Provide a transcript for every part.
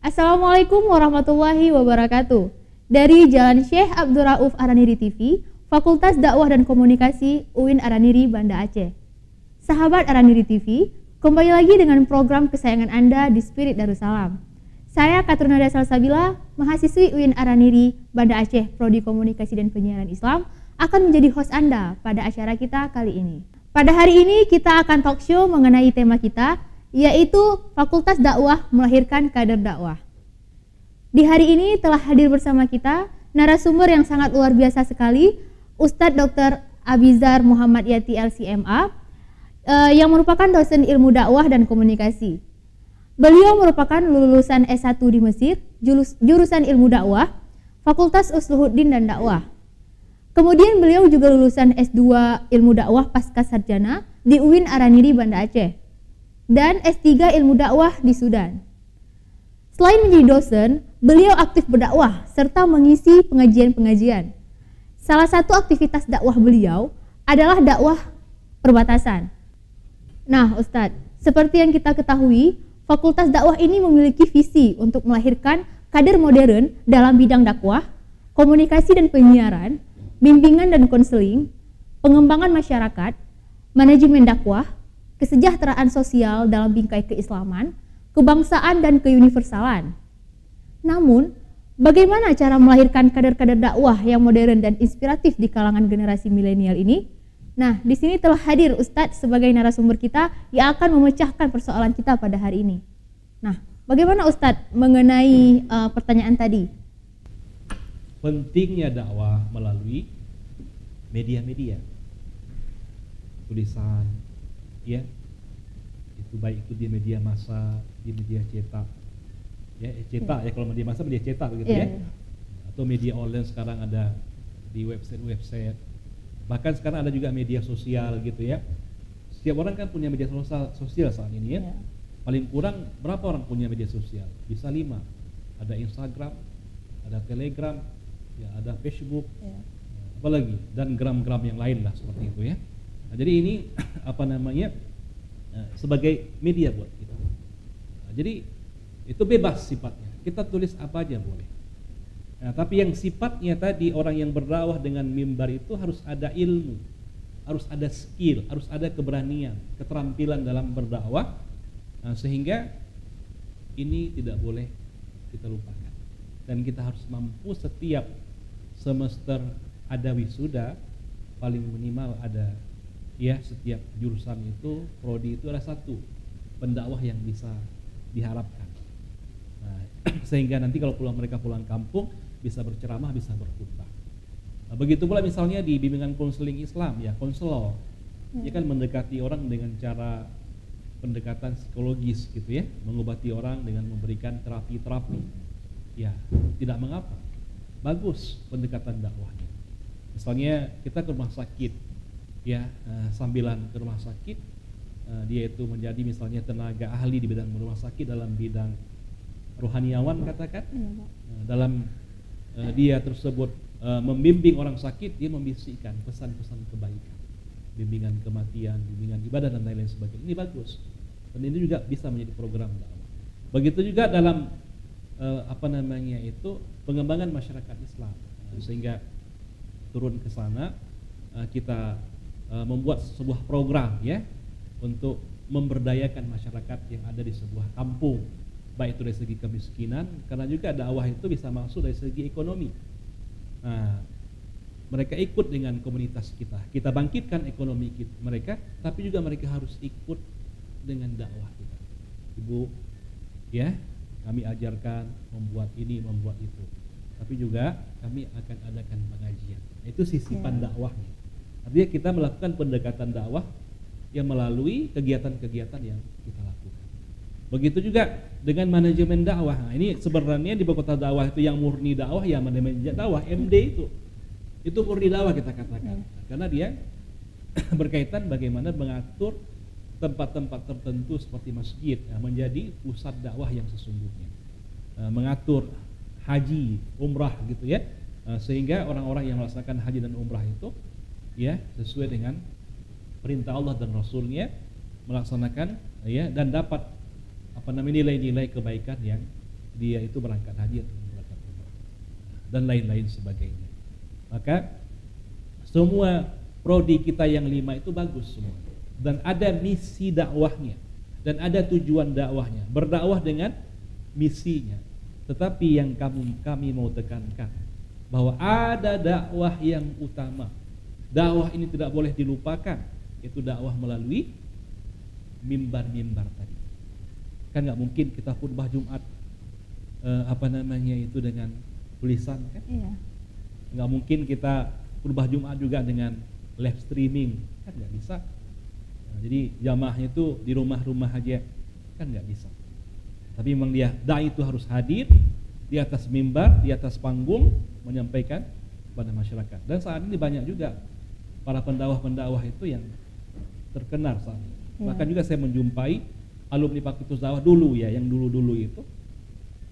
Assalamualaikum warahmatullahi wabarakatuh. Dari Jalan Syekh Abdul Rauf Araniri TV, Fakultas Dakwah dan Komunikasi UIN Araniri, Banda Aceh. Sahabat Araniri TV, kembali lagi dengan program kesayangan Anda di Spirit Darussalam. Saya Katrunada Salsabila, mahasiswi UIN Araniri, Banda Aceh, Prodi Komunikasi dan Penyiaran Islam, akan menjadi host Anda pada acara kita kali ini. Pada hari ini kita akan talk show mengenai tema kita, yaitu Fakultas Dakwah melahirkan kader dakwah. Di hari ini telah hadir bersama kita narasumber yang sangat luar biasa sekali, Ustadz Dr. Abizar Muhammad Yati LCMA, yang merupakan dosen ilmu dakwah dan komunikasi. Beliau merupakan lulusan S1 di Mesir, jurusan ilmu dakwah, Fakultas Usluhuddin dan Dakwah. Kemudian beliau juga lulusan S2 ilmu dakwah pasca sarjana di UIN Araniri, Banda Aceh, dan S3 ilmu dakwah di Sudan. Selain menjadi dosen, beliau aktif berdakwah serta mengisi pengajian-pengajian. Salah satu aktivitas dakwah beliau adalah dakwah perbatasan. Nah, Ustadz, seperti yang kita ketahui, Fakultas Dakwah ini memiliki visi untuk melahirkan kader modern dalam bidang dakwah, komunikasi dan penyiaran, bimbingan dan konseling, pengembangan masyarakat, manajemen dakwah, kesejahteraan sosial dalam bingkai keislaman, kebangsaan dan keuniversalan. Namun, bagaimana cara melahirkan kader-kader dakwah yang modern dan inspiratif di kalangan generasi milenial ini? Nah, di sini telah hadir Ustadz sebagai narasumber kita yang akan memecahkan persoalan kita pada hari ini. Nah, bagaimana Ustadz mengenai pertanyaan tadi? Pentingnya dakwah melalui media-media, tulisan, ya, itu baik itu di media massa, di media cetak, ya cetak ya, kalau media massa media cetak begitu ya, atau media online sekarang ada di website, bahkan sekarang ada juga media sosial gitu ya. Setiap orang kan punya media sosial saat ini ya. Paling kurang berapa orang punya media sosial? Bisa 5. Ada Instagram, ada Telegram, ya ada Facebook, apalagi dan gram-gram yang lain lah seperti itu ya. Nah, jadi ini apa namanya? Sebagai media buat kita. Nah, jadi itu bebas sifatnya. Kita tulis apa aja boleh. Nah, tapi yang sifatnya tadi orang yang berdakwah dengan mimbar itu harus ada ilmu, harus ada skill, harus ada keberanian, keterampilan dalam berdakwah. Nah, sehingga ini tidak boleh kita lupakan. Dan kita harus mampu setiap semester ada wisuda, paling minimal ada, ya, setiap jurusan itu, prodi itu ada satu pendakwah yang bisa diharapkan. Nah, sehingga nanti kalau mereka pulang kampung bisa berceramah, bisa berkhutbah. Nah, begitu pula misalnya di bimbingan konseling Islam, ya konselor, dia kan mendekati orang dengan cara pendekatan psikologis gitu ya, mengobati orang dengan memberikan terapi-terapi. Ya, tidak mengapa, bagus pendekatan dakwahnya. Misalnya kita ke rumah sakit, ya, sambilan ke rumah sakit, dia itu menjadi misalnya tenaga ahli di bidang rumah sakit dalam bidang rohaniawan katakan, dalam dia tersebut membimbing orang sakit, dia membisikkan pesan-pesan kebaikan, bimbingan kematian, bimbingan ibadah dan lain-lain sebagainya. Ini bagus, dan ini juga bisa menjadi program dakwah. Begitu juga dalam pengembangan masyarakat Islam, sehingga turun ke sana kita membuat sebuah program ya untuk memberdayakan masyarakat yang ada di sebuah kampung, baik itu dari segi kemiskinan, karena juga dakwah itu bisa masuk dari segi ekonomi. Nah, mereka ikut dengan komunitas kita bangkitkan ekonomi mereka, tapi juga mereka harus ikut dengan dakwah kita. Ibu, ya, kami ajarkan membuat ini, membuat itu, tapi juga kami akan adakan pengajian. Itu sisipan dakwahnya. Artinya kita melakukan pendekatan dakwah yang melalui kegiatan-kegiatan yang kita lakukan. Begitu juga dengan manajemen dakwah. Nah, ini sebenarnya di Fakultas Dakwah itu yang murni dakwah, ya manajemen dakwah, MD itu murni dakwah kita katakan. Karena dia berkaitan bagaimana mengatur tempat-tempat tertentu seperti masjid menjadi pusat dakwah yang sesungguhnya. Mengatur haji, umrah gitu ya. Sehingga orang-orang yang melaksanakan haji dan umrah itu ya sesuai dengan perintah Allah dan Rasulnya melaksanakan ya dan dapat nilai-nilai kebaikan yang dia itu berangkat haji atau berangkat umrah dan lain-lain sebagainya. Maka semua prodi kita yang 5 itu bagus semua, dan ada misi dakwahnya dan ada tujuan dakwahnya, berdakwah dengan misinya. Tetapi yang kami mau tekankan bahwa ada dakwah yang utama. Dakwah ini tidak boleh dilupakan, yaitu dakwah melalui mimbar-mimbar tadi. Kan nggak mungkin kita khutbah Jumat itu dengan tulisan kan? Iya. Nggak mungkin kita khutbah Jumat juga dengan live streaming, kan nggak bisa. Nah, jadi jamaahnya itu di rumah-rumah aja, kan nggak bisa. Tapi memang dai itu harus hadir di atas mimbar, di atas panggung, menyampaikan kepada masyarakat. Dan saat ini banyak juga para pendakwah-pendakwah itu yang terkenal saat ini. Bahkan juga saya menjumpai alumni Fakultas Dakwah dulu ya, yang dulu-dulu itu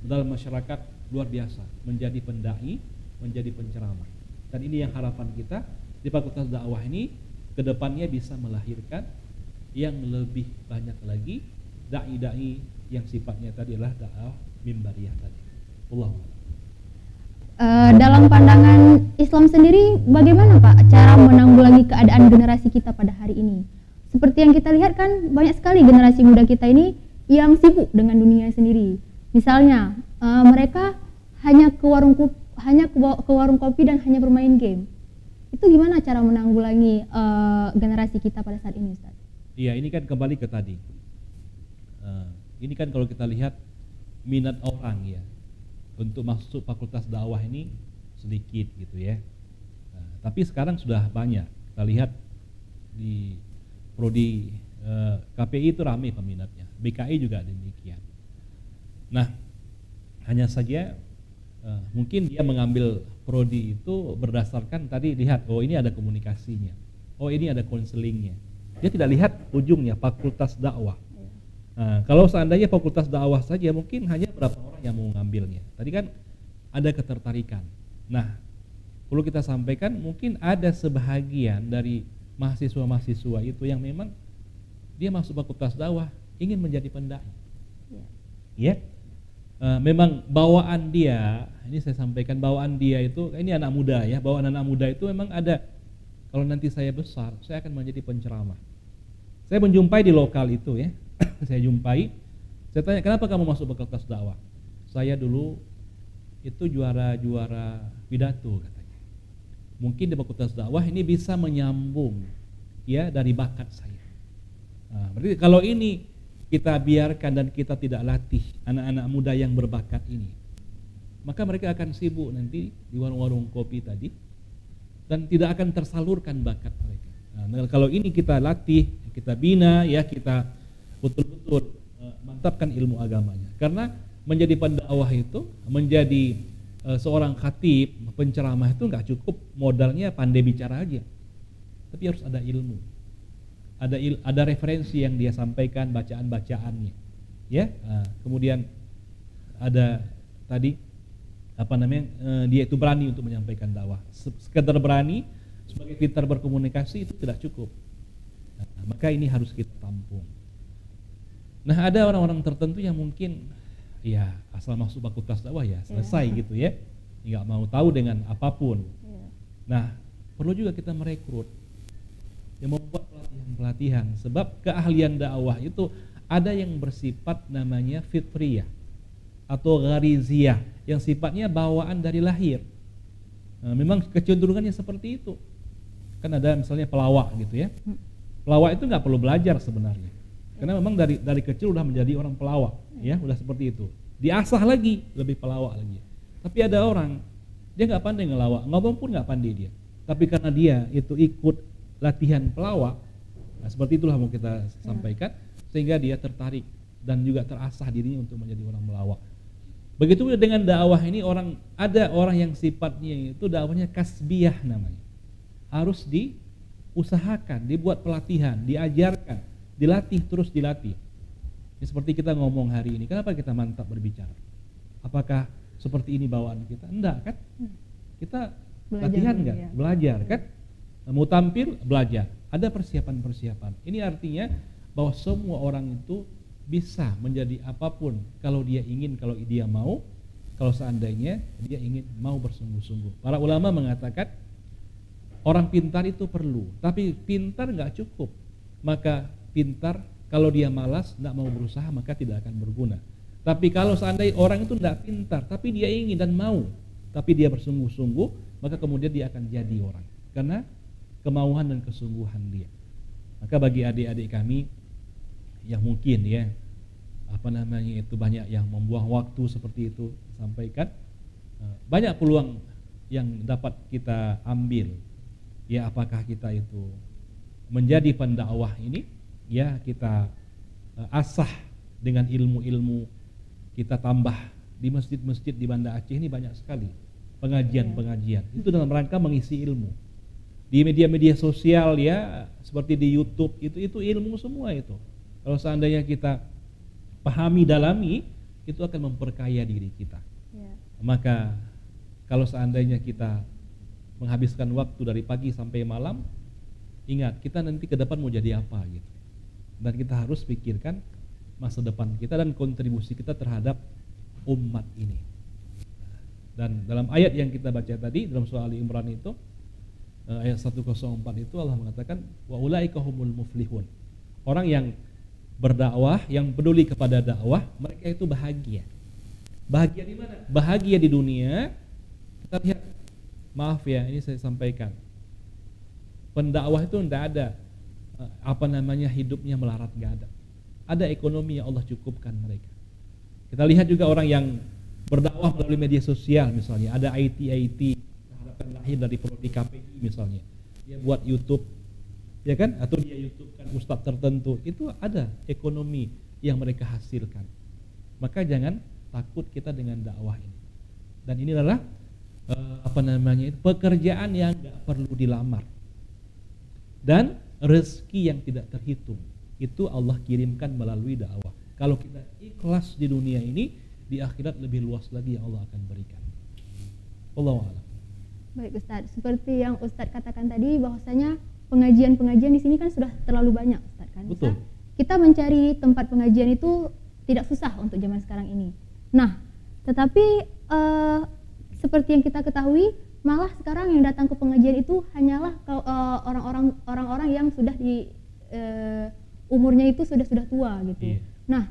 dalam masyarakat luar biasa, menjadi pendai, menjadi penceramah. Dan ini yang harapan kita di Fakultas Dakwah ini kedepannya bisa melahirkan yang lebih banyak lagi dai-dai yang sifatnya tadi adalah dakwah mimbariyah tadi. Allah. Dalam pandangan Islam sendiri, bagaimana Pak cara menanggulangi keadaan generasi kita pada hari ini? Seperti yang kita lihat kan banyak sekali generasi muda kita ini yang sibuk dengan dunia sendiri. Misalnya mereka hanya ke warung kopi dan hanya bermain game. Itu gimana cara menanggulangi generasi kita pada saat ini, Ustaz? Iya, ini kan kembali ke tadi. Ini kan kalau kita lihat minat orang ya untuk masuk fakultas dakwah ini sedikit gitu ya. Tapi sekarang sudah banyak. Kita lihat di prodi KPI itu ramai peminatnya, BKI juga demikian. Nah, hanya saja mungkin dia mengambil prodi itu berdasarkan tadi lihat, oh ini ada komunikasinya, oh ini ada konselingnya. Dia tidak lihat ujungnya fakultas dakwah. Nah, kalau seandainya fakultas dakwah saja mungkin hanya berapa orang yang mau ngambilnya. Tadi kan ada ketertarikan. Nah, perlu kita sampaikan mungkin ada sebahagian dari mahasiswa-mahasiswa itu yang memang dia masuk fakultas dakwah ingin menjadi pendai. Ya. Memang bawaan dia, ini saya sampaikan bawaan dia itu, ini anak muda ya, bawaan anak muda itu memang ada. Kalau nanti saya besar, saya akan menjadi penceramah. Saya menjumpai di lokal itu ya. Saya jumpai, saya tanya kenapa kamu masuk fakultas dakwah? Saya dulu itu juara pidato katanya. Mungkin di fakultas dakwah ini bisa menyambung ya dari bakat saya. Nah, berarti kalau ini kita biarkan dan kita tidak latih anak-anak muda yang berbakat ini, maka mereka akan sibuk nanti di warung-warung kopi tadi dan tidak akan tersalurkan bakat mereka. Nah, kalau ini kita latih, kita bina ya, kita betul-betul mantapkan ilmu agamanya. Karena menjadi pendakwah itu, menjadi seorang khatib, penceramah itu nggak cukup modalnya pandai bicara aja, tapi harus ada ilmu, ada referensi yang dia sampaikan, bacaan-bacaannya, ya. Kemudian ada tadi dia itu berani untuk menyampaikan dakwah. Sekedar berani sebagai pintar berkomunikasi itu tidak cukup. Nah, maka ini harus kita tampung. Nah, ada orang-orang tertentu yang mungkin ya asal masuk fakultas dakwah ya selesai gitu ya, nggak mau tahu dengan apapun. Nah, perlu juga kita merekrut yang membuat pelatihan, sebab keahlian dakwah itu ada yang bersifat namanya fitriyah atau ghariziyah, yang sifatnya bawaan dari lahir. Nah, memang kecenderungannya seperti itu. Kan ada misalnya pelawak gitu ya. Pelawak itu nggak perlu belajar sebenarnya. Karena memang dari kecil udah menjadi orang pelawak, ya, udah seperti itu. Diasah lagi, lebih pelawak lagi. Tapi ada orang, dia nggak pandai ngelawak, ngomong pun nggak pandai dia. Tapi karena dia itu ikut latihan pelawak, nah seperti itulah mau kita sampaikan, sehingga dia tertarik dan juga terasah dirinya untuk menjadi orang melawak. Begitu dengan dakwah ini, ada orang yang sifatnya itu dakwahnya kasbiyah namanya. Harus diusahakan, dibuat pelatihan, diajarkan, dilatih, terus dilatih. Ini seperti kita ngomong hari ini, kenapa kita mantap berbicara? Apakah seperti ini bawaan kita? Enggak kan? Kita latihan kan? Ya. Belajar kan? Mau tampil, belajar. Ada persiapan-persiapan. Ini artinya bahwa semua orang itu bisa menjadi apapun kalau dia ingin, kalau dia mau, kalau seandainya dia ingin mau bersungguh-sungguh. Para ulama mengatakan orang pintar itu perlu, tapi pintar nggak cukup. Maka pintar kalau dia malas, nggak mau berusaha, maka tidak akan berguna. Tapi kalau seandainya orang itu nggak pintar, tapi dia ingin dan mau, tapi dia bersungguh-sungguh, maka kemudian dia akan jadi orang. Karena kemauan dan kesungguhan dia. Maka bagi adik-adik kami yang mungkin ya, banyak yang membuang waktu seperti itu, sampaikan banyak peluang yang dapat kita ambil. Ya, apakah kita itu menjadi pendakwah ini, ya kita asah dengan ilmu-ilmu, kita tambah di masjid-masjid di Banda Aceh ini banyak sekali pengajian-pengajian. Itu dalam rangka mengisi ilmu. Di media-media sosial ya, seperti di YouTube itu ilmu semua itu. Kalau seandainya kita pahami, dalami, itu akan memperkaya diri kita. Maka kalau seandainya kita menghabiskan waktu dari pagi sampai malam, ingat kita nanti ke depan mau jadi apa gitu. Dan kita harus pikirkan masa depan kita dan kontribusi kita terhadap umat ini. Dan dalam ayat yang kita baca tadi dalam surah Ali Imran itu, ayat 104 itu Allah mengatakan wa ulaika humul muflihun. Orang yang berdakwah, yang peduli kepada dakwah, mereka itu bahagia. Bahagia di mana? Bahagia di dunia. Kita lihat, maaf ya, ini saya sampaikan. Pendakwah itu tidak ada hidupnya melarat, enggak ada. Ada ekonomi yang Allah cukupkan mereka. Kita lihat juga orang yang berdakwah melalui media sosial misalnya, ada IT harapkan lahir dari prodi KPI misalnya. Dia buat YouTube, ya kan? Atau dia YouTube kan ustadz tertentu, itu ada ekonomi yang mereka hasilkan. Maka jangan takut kita dengan dakwah ini. Dan ini adalah pekerjaan yang enggak perlu dilamar. Dan rezeki yang tidak terhitung. Itu Allah kirimkan melalui dakwah. Kalau kita ikhlas di dunia ini, di akhirat lebih luas lagi yang Allah akan berikan. Wallahu a'lam. Baik Ustaz, seperti yang Ustaz katakan tadi bahwasanya pengajian-pengajian di sini kan sudah terlalu banyak Ustaz kan. Betul. Kita mencari tempat pengajian itu tidak susah untuk zaman sekarang ini. Nah, tetapi seperti yang kita ketahui, malah sekarang yang datang ke pengajian itu hanyalah orang-orang yang sudah di umurnya itu sudah tua gitu. Iya. Nah,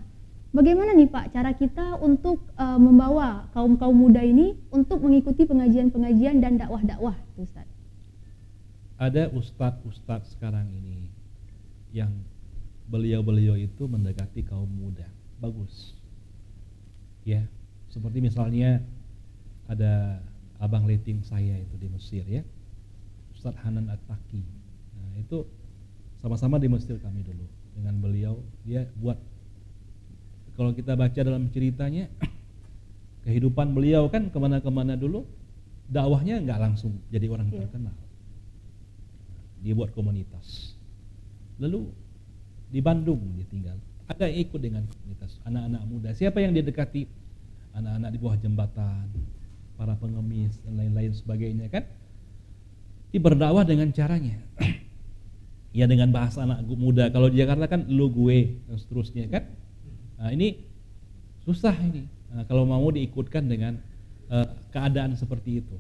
bagaimana nih Pak cara kita untuk membawa kaum muda ini untuk mengikuti pengajian-pengajian dan dakwah-dakwah, Ustaz? Ada ustadz sekarang ini yang beliau itu mendekati kaum muda. Bagus. Ya, seperti misalnya ada abang leting saya itu di Mesir ya, Ustadz Hanan At-Taki. Nah, itu sama-sama di Mesir kami dulu. Dengan beliau, dia buat, kalau kita baca dalam ceritanya, kehidupan beliau kan kemana-kemana dulu, dakwahnya nggak langsung jadi orang terkenal. Dia buat komunitas. Lalu di Bandung dia tinggal. Ada yang ikut dengan komunitas anak-anak muda. Siapa yang dia dekati? Anak-anak di bawah jembatan, para pengemis dan lain-lain sebagainya kan. Dia berdakwah dengan caranya. Ya dengan bahasa anak muda. Kalau di Jakarta kan lu gue dan seterusnya kan. Nah, ini susah ini. Nah, kalau mau diikutkan dengan keadaan seperti itu.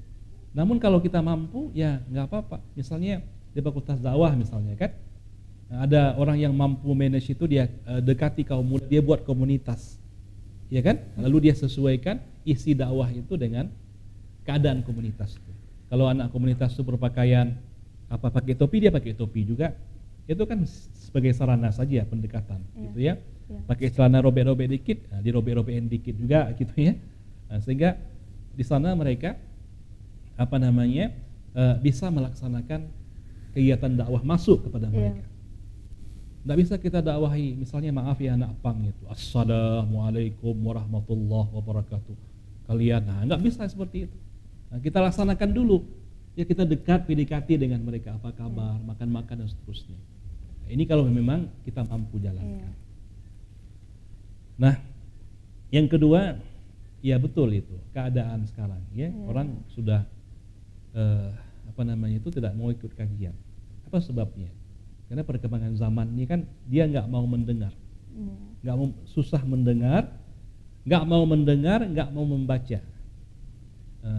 Namun kalau kita mampu ya nggak apa-apa. Misalnya di Fakultas Dakwah misalnya kan. Nah, ada orang yang mampu manage itu, dia dekati kaum muda, dia buat komunitas. Ya kan? Lalu dia sesuaikan isi dakwah itu dengan keadaan komunitas itu. Kalau anak komunitas itu berpakaian pakai topi, dia pakai topi juga. Itu kan sebagai sarana saja pendekatan gitu ya. Pakai celana robek-robek dikit, dirobek-robekin dikit juga gitu ya. Nah, sehingga di sana mereka bisa melaksanakan kegiatan dakwah masuk kepada mereka. Nggak bisa kita dakwahi, misalnya maaf ya anak pang itu, assalamualaikum warahmatullahi wabarakatuh. Kalian, nggak bisa seperti itu. Nah, kita laksanakan dulu. Ya kita dekat PDKT dengan mereka, apa kabar, makan-makan dan seterusnya. Nah, ini kalau memang kita mampu jalankan. Nah, yang kedua, ya betul itu keadaan sekarang ya, orang sudah itu tidak mau ikut kajian. Apa sebabnya? Karena perkembangan zaman ini kan dia nggak mau mendengar. susah mendengar, nggak mau mendengar, nggak mau membaca.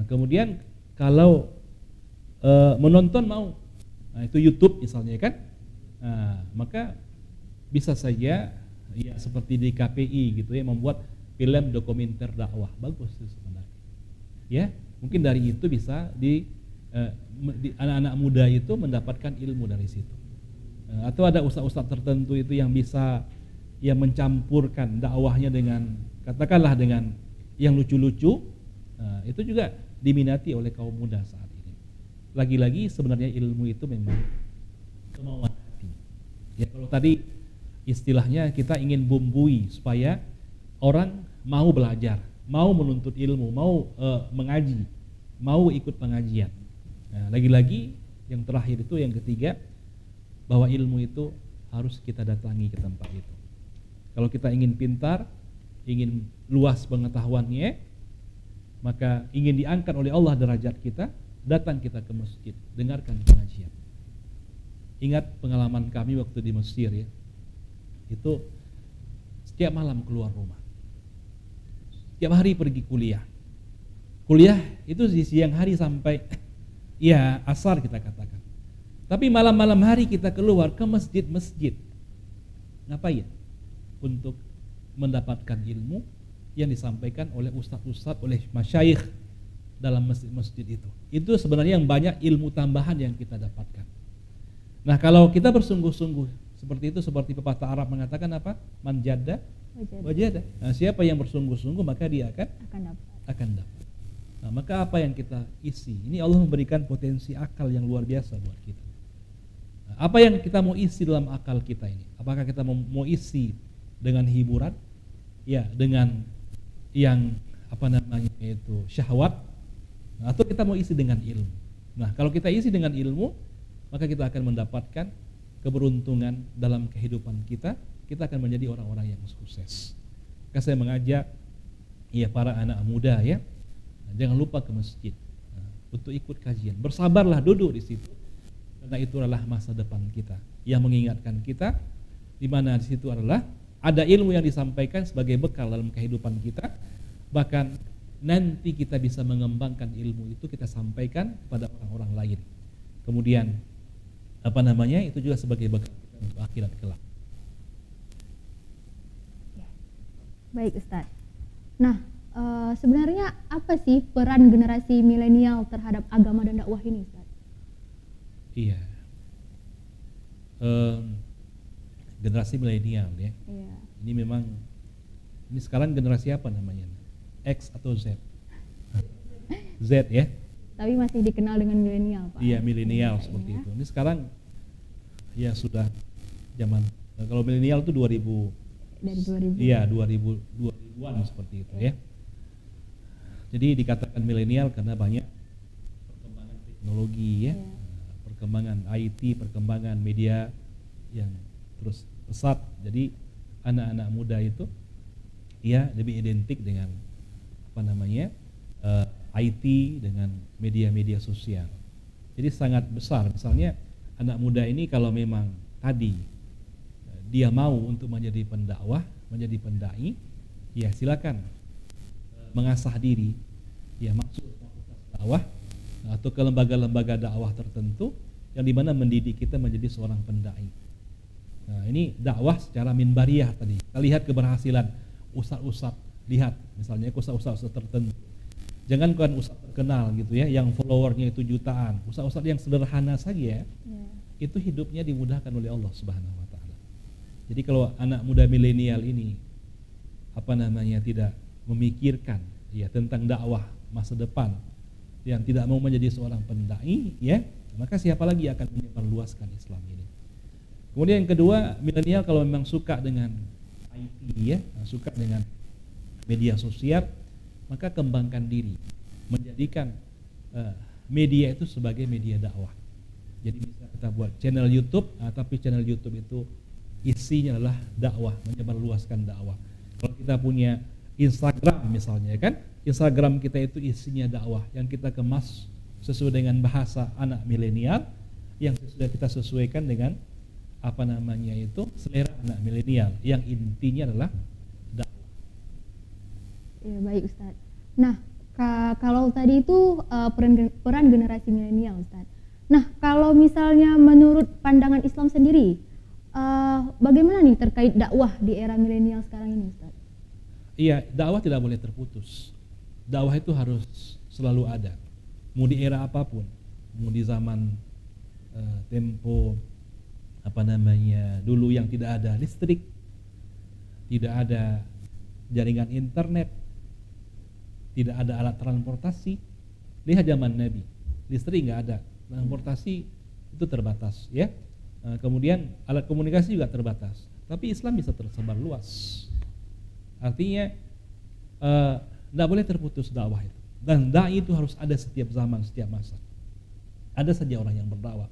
Kemudian kalau menonton mau, nah itu YouTube misalnya kan, maka bisa saja ya seperti di KPI gitu ya, membuat film dokumenter dakwah, bagus itu sebenarnya. Ya, mungkin dari itu bisa di anak-anak muda itu mendapatkan ilmu dari situ. Atau ada ustaz-ustaz tertentu itu yang bisa ya mencampurkan dakwahnya dengan, katakanlah dengan yang lucu-lucu, itu juga diminati oleh kaum muda saat ini. Lagi-lagi sebenarnya ilmu itu memang kemauan hati. Ya kalau tadi istilahnya kita ingin bumbui supaya orang mau belajar, mau menuntut ilmu, mau mengaji, mau ikut pengajian. Nah, lagi-lagi yang terakhir itu yang ketiga, bahwa ilmu itu harus kita datangi ke tempat itu. Kalau kita ingin pintar, ingin luas pengetahuannya, maka ingin diangkat oleh Allah derajat kita, datang kita ke masjid, dengarkan pengajian. Ingat pengalaman kami waktu di Mesir ya, itu setiap malam keluar rumah, setiap hari pergi kuliah. Kuliah itu di siang hari sampai ya asar kita katakan. Tapi malam-malam hari kita keluar ke masjid-masjid. Ngapain? Untuk mendapatkan ilmu yang disampaikan oleh ustadz-ustadz, oleh masyayikh dalam masjid-masjid itu. Itu sebenarnya yang banyak ilmu tambahan yang kita dapatkan. Nah, kalau kita bersungguh-sungguh seperti itu, seperti pepatah Arab mengatakan apa? Man jadda wajada. Nah, siapa yang bersungguh-sungguh maka dia akan dapat. Nah, maka apa yang kita isi? Ini Allah memberikan potensi akal yang luar biasa buat kita. Nah, apa yang kita mau isi dalam akal kita ini? Apakah kita mau isi dengan hiburan? Ya, dengan yang apa namanya itu syahwat, atau kita mau isi dengan ilmu. Nah, kalau kita isi dengan ilmu, maka kita akan mendapatkan keberuntungan dalam kehidupan kita. Kita akan menjadi orang-orang yang sukses. Maka saya mengajak ya para anak muda ya, jangan lupa ke masjid untuk ikut kajian. Bersabarlah duduk di situ, karena itu adalah masa depan kita yang mengingatkan kita, di mana di situ adalah ada ilmu yang disampaikan sebagai bekal dalam kehidupan kita. Bahkan nanti kita bisa mengembangkan ilmu itu, kita sampaikan kepada orang-orang lain. Kemudian apa namanya itu juga sebagai bekal kita untuk akhirat kelak. Baik Ustadz. Nah, sebenarnya apa sih peran generasi milenial terhadap agama dan dakwah ini, Ustadz? Iya. Generasi milenial ya. Iya. Ini memang, ini sekarang generasi apa namanya? X atau Z? Z ya. Tapi masih dikenal dengan milenial, Pak. Iya, milenial seperti itu. Ini sekarang ya sudah zaman, kalau milenial itu 2000. Dari 2000. Iya, 2000-an seperti itu ya. Jadi dikatakan milenial karena banyak perkembangan teknologi ya. Perkembangan IT, perkembangan media yang terus pesat. Jadi anak-anak muda itu ya lebih identik dengan apa namanya? IT, dengan media-media sosial. Jadi sangat besar. Misalnya anak muda ini kalau memang tadi dia mau untuk menjadi pendakwah, menjadi pendai, ya silakan mengasah diri, ya masuk ke fakultas dakwah atau ke lembaga-lembaga dakwah tertentu yang dimana mendidik kita menjadi seorang pendai. Nah, ini dakwah secara minbariyah tadi. Kita lihat keberhasilan ustaz-ustaz, lihat misalnya ustaz-ustaz tertentu. Jangan kan ustaz terkenal gitu ya, yang followernya itu jutaan. Ustaz-ustaz yang sederhana saja, itu hidupnya dimudahkan oleh Allah Subhanahu wa taala. Jadi kalau anak muda milenial ini apa namanya tidak memikirkan ya tentang dakwah masa depan, yang tidak mau menjadi seorang pendai ya, maka siapa lagi akan menyebarluaskan Islam ini. Kemudian yang kedua, milenial kalau memang suka dengan IT ya, suka dengan media sosial, maka kembangkan diri, menjadikan media itu sebagai media dakwah. Jadi bisa kita buat channel YouTube, tapi channel YouTube itu isinya adalah dakwah, menyebarluaskan dakwah. Kalau kita punya Instagram misalnya kan, Instagram kita itu isinya dakwah yang kita kemas sesuai dengan bahasa anak milenial, yang sudah kita sesuaikan dengan selera anak milenial yang intinya adalah dakwah. Ya, baik Ustadz. Nah, kalau tadi itu peran generasi milenial Ustadz. Nah, kalau misalnya menurut pandangan Islam sendiri, bagaimana nih terkait dakwah di era milenial sekarang ini Ustadz? Iya, dakwah tidak boleh terputus. Dakwah itu harus selalu ada. Mau di era apapun, mau di zaman tempo dulu yang tidak ada listrik, tidak ada jaringan internet, tidak ada alat transportasi. Lihat zaman Nabi, listrik nggak ada, transportasi itu terbatas, ya. Kemudian alat komunikasi juga terbatas, tapi Islam bisa tersebar luas. Artinya tidak boleh terputus dakwah itu, dan dai itu harus ada setiap zaman, setiap masa. Ada saja orang yang berdakwah.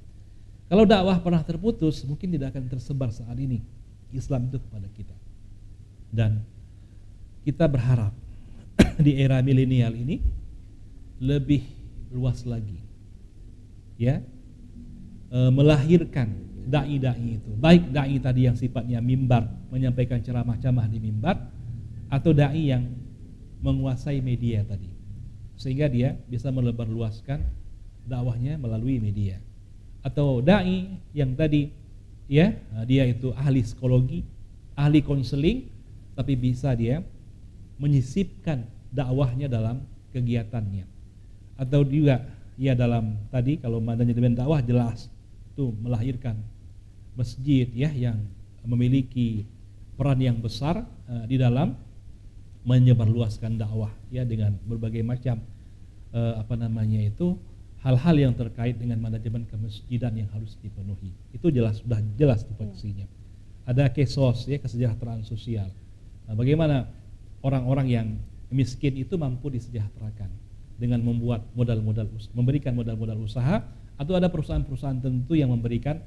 Kalau dakwah pernah terputus, mungkin tidak akan tersebar saat ini Islam itu kepada kita. Dan kita berharap di era milenial ini lebih luas lagi, ya, melahirkan dai-dai itu, baik dai tadi yang sifatnya mimbar, menyampaikan ceramah-ceramah di mimbar, atau dai yang menguasai media tadi, sehingga dia bisa melebarluaskan dakwahnya melalui media. Atau dai yang tadi, ya, dia itu ahli psikologi, ahli konseling, tapi bisa dia menyisipkan dakwahnya dalam kegiatannya. Atau juga ya dalam tadi kalau manajemen dakwah jelas itu melahirkan masjid, ya, yang memiliki peran yang besar di dalam menyebarluaskan dakwah, ya, dengan berbagai macam hal-hal yang terkait dengan manajemen kemasjidan yang harus dipenuhi. Itu sudah jelas tupoksinya. Ada kesos, ya, kesejahteraan sosial. Nah, bagaimana orang-orang yang miskin itu mampu disejahterakan dengan memberikan modal-modal usaha, atau ada perusahaan-perusahaan tentu yang memberikan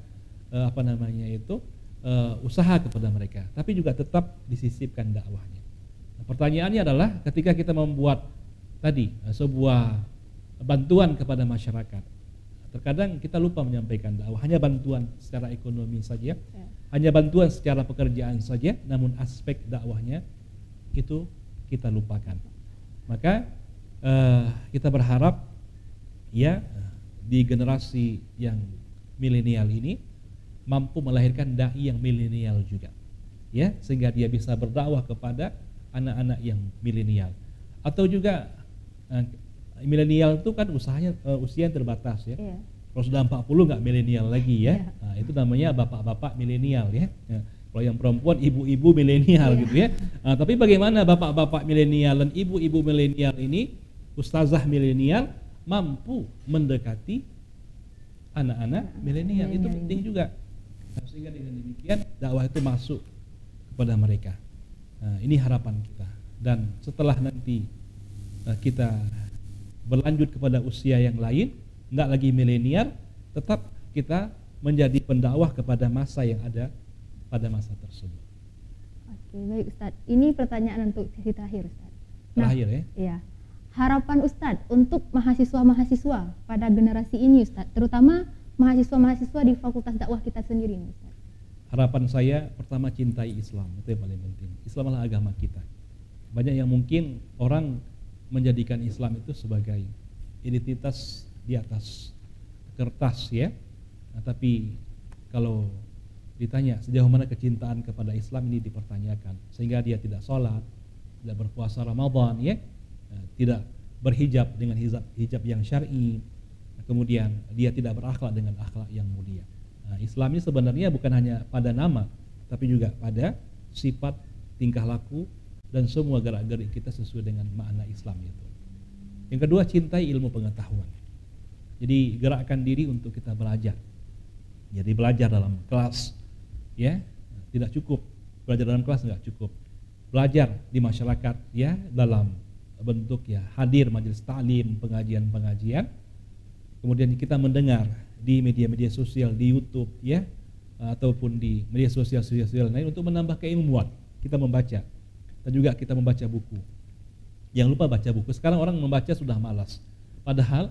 usaha kepada mereka, tapi juga tetap disisipkan dakwahnya. Nah, pertanyaannya adalah ketika kita membuat tadi sebuah bantuan kepada masyarakat, terkadang kita lupa menyampaikan dakwah, hanya bantuan secara ekonomi saja, hanya bantuan secara pekerjaan saja, namun aspek dakwahnya itu kita lupakan. Maka kita berharap, ya, di generasi yang milenial ini mampu melahirkan dai yang milenial juga, ya, sehingga dia bisa berdakwah kepada anak-anak yang milenial. Atau juga milenial itu kan usahanya usia yang terbatas, ya. Kalau sudah 40 nggak milenial lagi, ya. Nah, itu namanya bapak-bapak milenial, ya. Kalau yang perempuan ibu-ibu milenial, gitu, ya. Nah, tapi bagaimana bapak-bapak milenial dan ibu-ibu milenial ini, ustazah milenial, mampu mendekati anak-anak milenial? Itu penting juga. Nah, sehingga dengan demikian dakwah itu masuk kepada mereka. Nah, ini harapan kita. Dan setelah nanti kita berlanjut kepada usia yang lain, enggak lagi milenial, tetap kita menjadi pendakwah kepada masa yang ada pada masa tersebut. Oke, baik Ustadz. Ini pertanyaan untuk sesi terakhir, Ustadz. Terakhir, ya? Iya. Harapan Ustadz untuk mahasiswa-mahasiswa pada generasi ini, Ustadz, terutama mahasiswa-mahasiswa di Fakultas Dakwah kita sendiri, Ustadz. Harapan saya pertama, cintai Islam, itu yang paling penting. Islam adalah agama kita. Banyak yang mungkin orang menjadikan Islam itu sebagai identitas di atas kertas, ya. Nah, tapi kalau ditanya sejauh mana kecintaan kepada Islam, ini dipertanyakan, sehingga dia tidak sholat, tidak berpuasa Ramadan, ya, tidak berhijab dengan hijab yang syar'i, kemudian dia tidak berakhlak dengan akhlak yang mulia. Nah, Islam ini sebenarnya bukan hanya pada nama, tapi juga pada sifat, tingkah laku, dan semua gerak-gerik kita sesuai dengan makna Islam itu. Yang kedua, cintai ilmu pengetahuan. Jadi gerakkan diri untuk kita belajar. Jadi belajar dalam kelas, ya, tidak cukup. Belajar dalam kelas enggak cukup. Belajar di masyarakat, ya, dalam bentuk, ya, hadir majelis ta'lim, pengajian-pengajian. Kemudian kita mendengar di media-media sosial, di YouTube, ya, ataupun di media sosial lain untuk menambah keilmuan. Kita membaca. Dan juga kita membaca buku. Jangan lupa baca buku. Sekarang orang membaca sudah malas. Padahal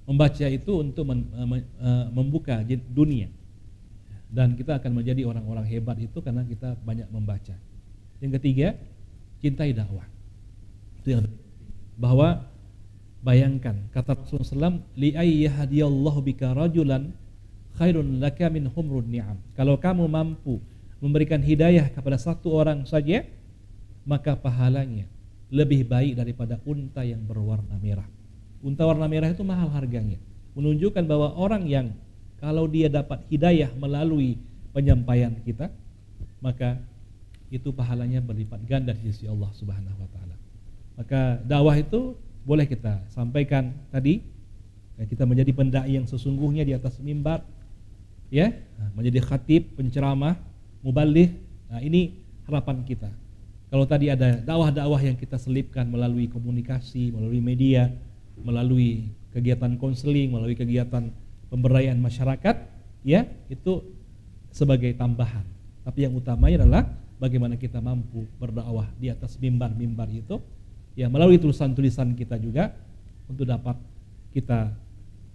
membaca itu untuk membuka dunia. Dan kita akan menjadi orang-orang hebat itu karena kita banyak membaca. Yang ketiga, cintai dakwah. Itu yang bahwa bayangkan kata Rasulullah SAW, li ayyahdiyallahu bika rajulan khairun laka min humrun ni'am. Kalau kamu mampu memberikan hidayah kepada satu orang saja, maka pahalanya lebih baik daripada unta yang berwarna merah. Unta warna merah itu mahal harganya, menunjukkan bahwa orang yang kalau dia dapat hidayah melalui penyampaian kita, maka itu pahalanya berlipat ganda di sisi Allah Subhanahu wa taala. Maka dakwah itu boleh kita sampaikan tadi, kita menjadi pendai yang sesungguhnya di atas mimbar, ya, menjadi khatib, penceramah, mubaligh. Nah, ini harapan kita. Kalau tadi ada dakwah-dakwah yang kita selipkan melalui komunikasi, melalui media, melalui kegiatan konseling, melalui kegiatan pemberdayaan masyarakat, ya, itu sebagai tambahan. Tapi yang utamanya adalah bagaimana kita mampu berdakwah di atas mimbar-mimbar itu, ya, melalui tulisan-tulisan kita juga untuk dapat kita,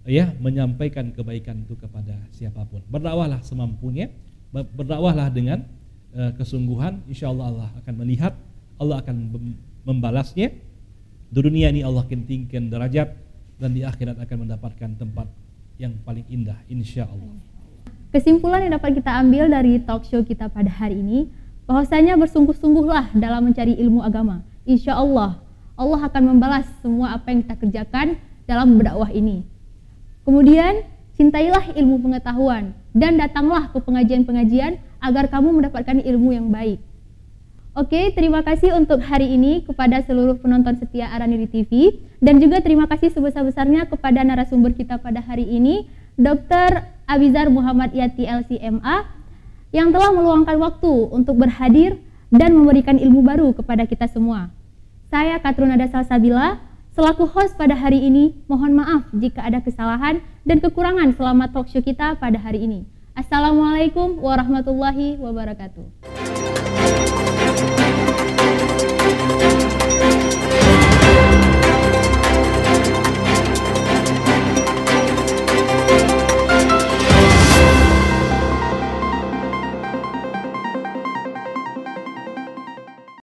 ya, menyampaikan kebaikan itu kepada siapapun. Berdakwahlah semampunya, berdakwahlah dengan kesungguhan, insyaallah Allah akan melihat, Allah akan membalasnya. Di dunia ini Allah akan tinggikan derajat, dan di akhirat akan mendapatkan tempat yang paling indah, insyaallah. Kesimpulan yang dapat kita ambil dari talk show kita pada hari ini, bahwasanya bersungguh-sungguhlah dalam mencari ilmu agama. Insyaallah Allah akan membalas semua apa yang kita kerjakan dalam berdakwah ini. Kemudian cintailah ilmu pengetahuan dan datanglah ke pengajian-pengajian agar kamu mendapatkan ilmu yang baik. Oke, terima kasih untuk hari ini kepada seluruh penonton setia Araniri TV, dan juga terima kasih sebesar-besarnya kepada narasumber kita pada hari ini, Dr. Abizar Muhammad Yati LCMA, yang telah meluangkan waktu untuk berhadir dan memberikan ilmu baru kepada kita semua. Saya Katrunada Salsabila, selaku host pada hari ini, mohon maaf jika ada kesalahan dan kekurangan selama talk show kita pada hari ini. Assalamualaikum warahmatullahi wabarakatuh.